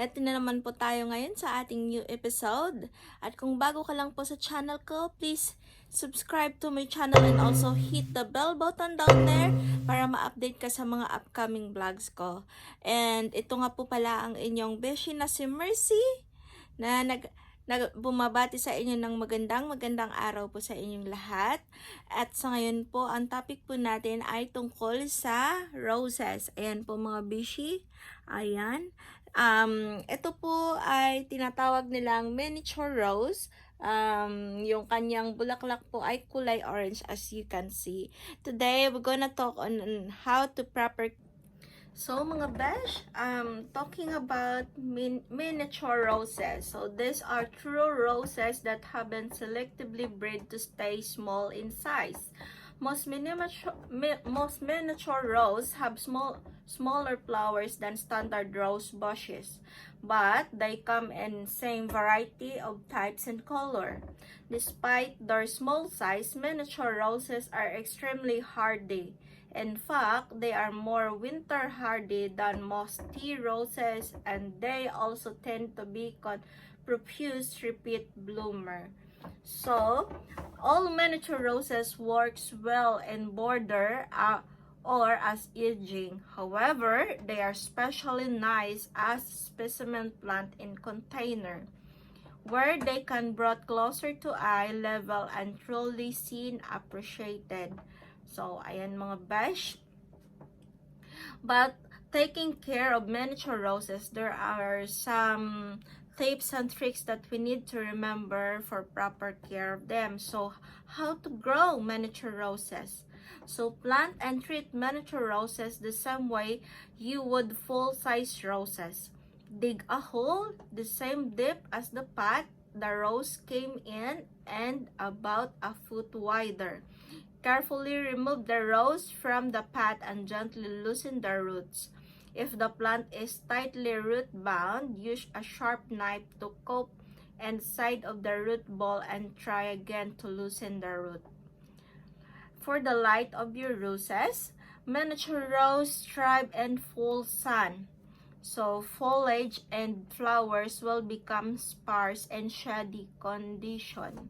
Eto na naman po tayo ngayon sa ating new episode. At kung bago ka lang po sa channel ko, please subscribe to my channel and also hit the bell button down there para ma-update ka sa mga upcoming vlogs ko. And ito nga po pala ang inyong beshi na si Mercy na bumabati sa inyo ng magandang araw po sa inyong lahat. At sa ngayon po, ang topic po natin ay tungkol sa roses. Ayan po mga beshi. Ayan. Ito po ay tinatawag nilang miniature rose. Yung kanyang bulaklak po ay kulay orange as you can see. Today, we're gonna talk on how to proper. So mga besh, talking about miniature roses. So these are true roses that have been selectively bred to stay small in size. Most miniature roses have smaller flowers than standard rose bushes, but they come in same variety of types and color. Despite their small size, miniature roses are extremely hardy. In fact, they are more winter hardy than most tea roses, and they also tend to be profuse repeat bloomer. So, all miniature roses works well in border or as edging. However, they are especially nice as specimen plant in container, where they can brought closer to eye level and truly seen appreciated. So, ayan mga besh. But taking care of miniature roses, there are some tips and tricks that we need to remember for proper care of them. So, how to grow miniature roses? So, plant and treat miniature roses the same way you would full-size roses. Dig a hole the same depth as the pot the rose came in and about a foot wider. Carefully remove the rose from the pot and gently loosen the roots. If the plant is tightly root bound, use a sharp knife to cope and side of the root ball and try again to loosen the root. For the light of your roses, miniature rose thrive in full sun. So foliage and flowers will become sparse in shady condition.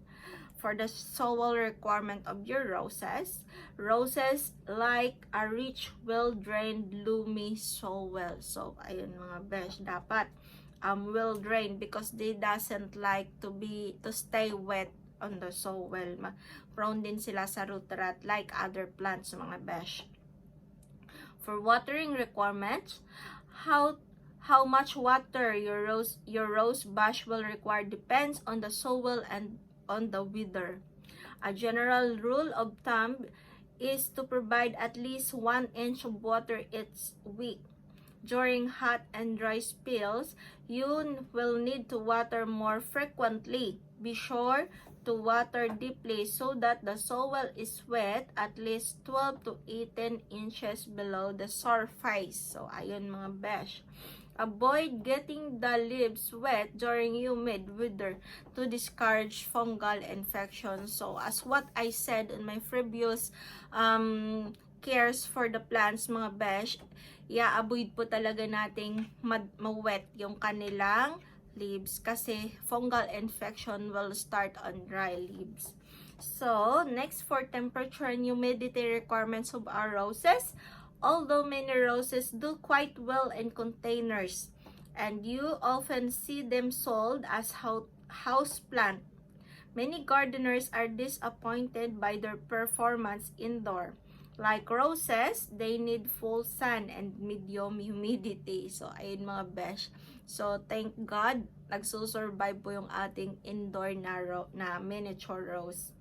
For the soil requirement of your roses, roses like a rich, well-drained, loomy soil. So, ayun mga besh, dapat well-drained because they doesn't like to stay wet on the soil. Prone din sila sa root rot like other plants mga besh. For watering requirements, how much water your rose bush will require depends on the soil and on the weather. A general rule of thumb is to provide at least 1 inch of water each week. During hot and dry spells, you will need to water more frequently. Be sure to water deeply so that the soil is wet at least 12 to 18 inches below the surface. So, ayun mga besh. Avoid getting the leaves wet during humid weather to discourage fungal infections. So, as what I said in my previous cares for the plants, mga besh, avoid po talaga nating ma-wet yung kanilang leaves kasi fungal infection will start on dry leaves. So, next for temperature and humidity requirements of our roses. Although many roses do quite well in containers, and you often see them sold as house plant, many gardeners are disappointed by their performance indoor. Like roses, they need full sun and medium humidity. So, ayun mga besh. So, thank God, nagsusurvive po yung ating indoor na miniature rose.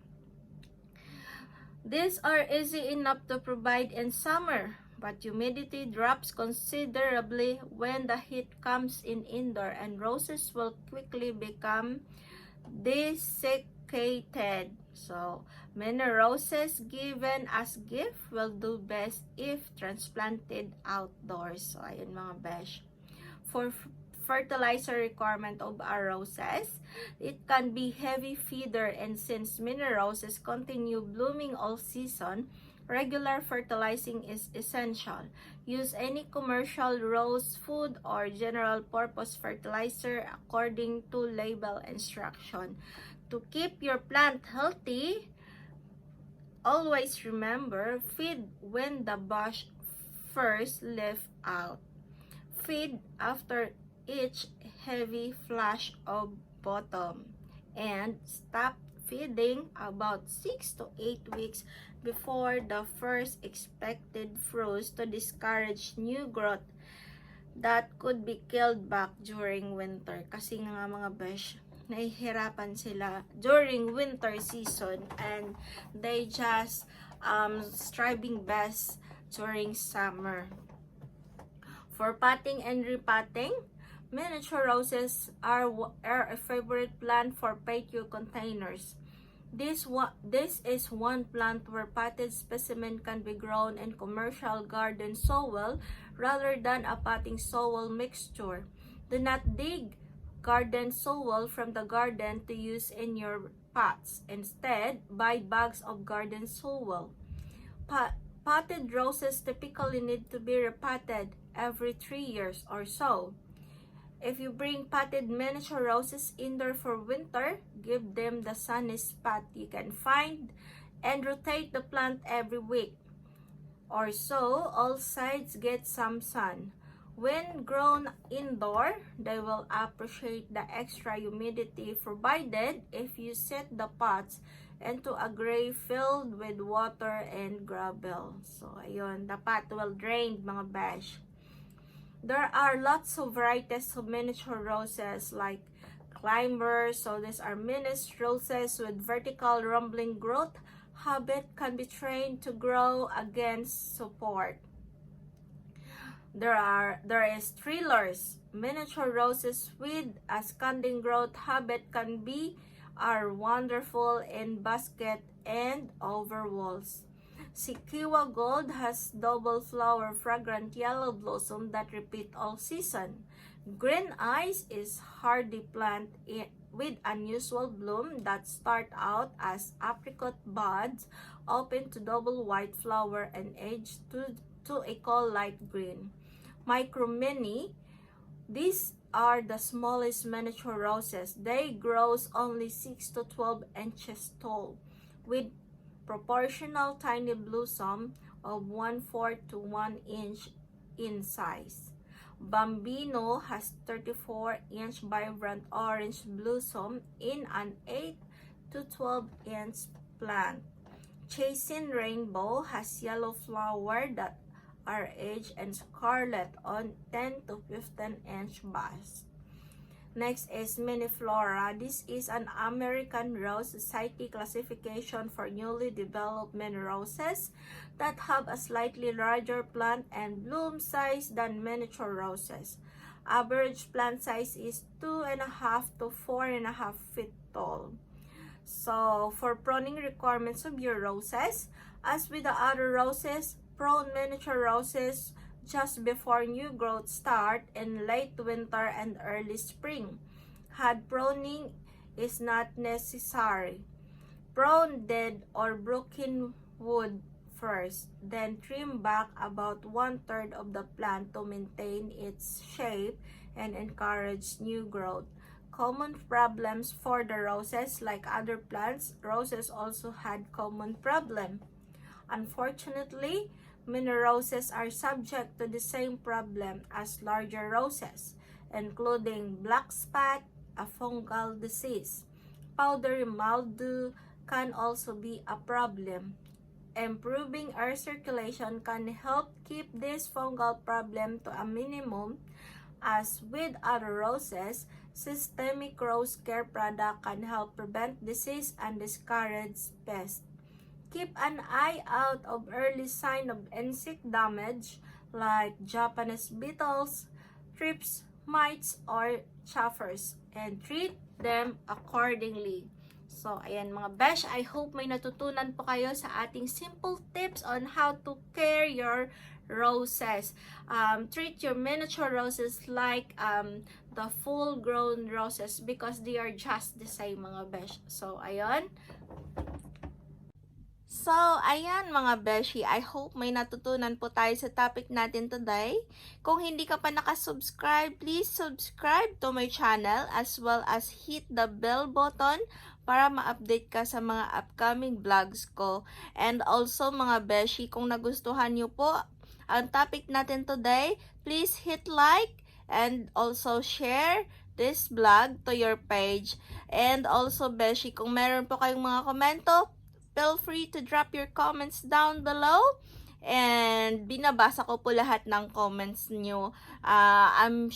These are easy enough to provide in summer, but humidity drops considerably when the heat comes in indoor, and roses will quickly become desiccated. So, many roses given as gift will do best if transplanted outdoors. So, ayun mga besh. For fertilizer requirement of our roses, it can be heavy feeder, and since many roses continue blooming all season, Regular fertilizing is essential. Use any commercial rose food or general purpose fertilizer according to label instruction. To keep your plant healthy, always remember, feed when the bush first leaf out. Feed after each heavy flush of bottom. And stop feeding about 6 to 8 weeks before the first expected frost to discourage new growth that could be killed back during winter. Kasi nga mga besh, nahihirapan sila during winter season and they just striving best during summer. For potting and repotting, miniature roses are a favorite plant for patio containers. This is one plant where potted specimen can be grown in commercial garden soil rather than a potting soil mixture. Do not dig garden soil from the garden to use in your pots. Instead, buy bags of garden soil. Potted roses typically need to be repotted every 3 years or so. If you bring potted miniature roses indoor for winter, give them the sunniest spot you can find and rotate the plant every week or so. All sides get some sun. When grown indoor, they will appreciate the extra humidity provided if you set the pots into a gray filled with water and gravel. So, ayun, the pot will drain, mga bash. There are lots of varieties of miniature roses like climbers. So these are mini roses with vertical rumbling growth habit, can be trained to grow against support. There is thrillers, miniature roses with a standing growth habit are wonderful in basket and over walls. Sikiwa Gold has double flower fragrant yellow blossom that repeat all season. Green Eyes is hardy plant with unusual bloom that start out as apricot buds, open to double white flower and age to a cool light green. Micro Mini, these are the smallest miniature roses. They grow only 6 to 12 inches tall with proportional tiny blossom of 1/4 to 1 inch in size. Bambino has 34-inch vibrant orange blossom in an 8 to 12-inch plant. Chasing Rainbow has yellow flower that are edge and scarlet on 10 to 15-inch buds. Next is Mini Flora. This is an American Rose Society classification for newly developed mini roses that have a slightly larger plant and bloom size than miniature roses. Average plant size is 2.5 to 4.5 feet tall. So, for pruning requirements of your roses, as with the other roses, prune miniature roses just before new growth start in late winter and early spring. Hard pruning is not necessary. Prune dead or broken wood first, then trim back about 1/3 of the plant to maintain its shape and encourage new growth. Common problems for the roses, like other plants, roses also had common problem. Unfortunately, mini roses are subject to the same problem as larger roses, including black spot, a fungal disease. Powdery mildew can also be a problem. Improving air circulation can help keep this fungal problem to a minimum. As with other roses, systemic rose care product can help prevent disease and discourage pests. Keep an eye out of early sign of insect damage like Japanese beetles, thrips, mites, or chaffers, and treat them accordingly. So, ayan mga besh, I hope may natutunan po kayo sa ating simple tips on how to care your roses. Treat your miniature roses like the full-grown roses because they are just the same mga besh. So, ayan. So, ayan mga beshi, I hope may natutunan po tayo sa topic natin today. Kung hindi ka pa nakasubscribe, please subscribe to my channel as well as hit the bell button para ma-update ka sa mga upcoming vlogs ko. And also mga beshi, kung nagustuhan nyo po ang topic natin today, please hit like and also share this vlog to your page. And also beshi, kung meron po kayong mga komento, feel free to drop your comments down below. And binabasa ko po lahat ng comments nyo. I'm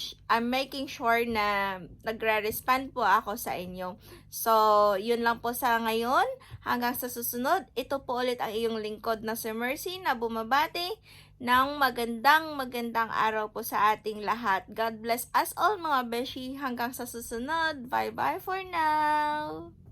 making sure na nagre-respond po ako sa inyo. So, yun lang po sa ngayon. Hanggang sa susunod, ito po ulit ang iyong lingkod na si Mercy na bumabati ng magandang araw po sa ating lahat. God bless us all mga beshi. Hanggang sa susunod. Bye-bye for now!